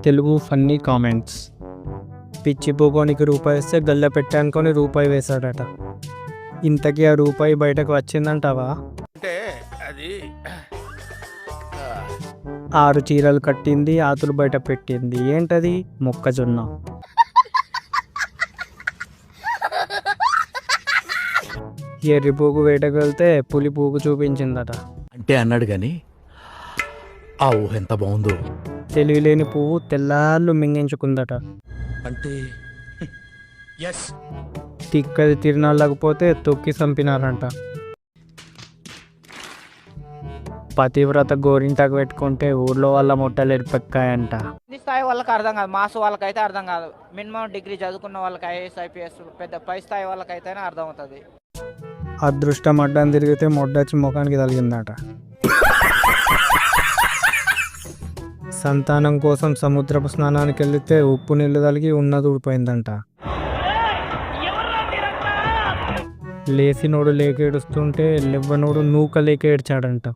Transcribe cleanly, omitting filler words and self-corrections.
Telugu funny comments. పిచ్చి పూకోనికి రూపాయి ఇస్తే గల్ల పెట్టానుకొని రూపాయి వేశాడట. ఇంతకీ ఆ రూపాయి బయటకు వచ్చిందంటావా? అంటే అది 6 చీరలు కట్టింది, ఆతులు బయట పెట్టింది. ఏంటది? మొక్కజొన్న. ఎర్రి పువ్వు వేటకు వెళ్తే పులి పువ్వు చూపించిందట. అంటే అన్నాడు కానీ ఆ ఊహ ఎంత బాగుందో. తెలివిలేని పువ్వు తెల్లార్లు మింగించుకుందట. అంటే తిక్కది తిరునాళ్ళకపోతే తొక్కి చంపినారంట. పతివ్రత గోరింటాకు పెట్టుకుంటే ఊర్లో వాళ్ళ మొట్టలు ఎరిపెక్కాయంట. స్థాయి వాళ్ళకి అర్థం కాదు, మాస్ వాళ్ళకైతే అర్థం కాదు. మినిమం డిగ్రీ చదువుకున్న వాళ్ళకి ఐఏఎస్ ఐపీఎస్ పెద్ద పై స్థాయి వాళ్ళకైతేనే అర్థం అవుతుంది. అదృష్టం అడ్డం తిరిగితే మొడ్డొచ్చి ముఖానికి తగిలిందట. సంతానం కోసం సముద్రపు స్నానానికి వెళితే ఉప్పు నీళ్ళు తగిలి ఉన్నది ఊడిపోయిందంట. లేసినోడు లేకేడుస్తుంటే లెవ్వనోడు నూక లేక ఏడ్చాడంట.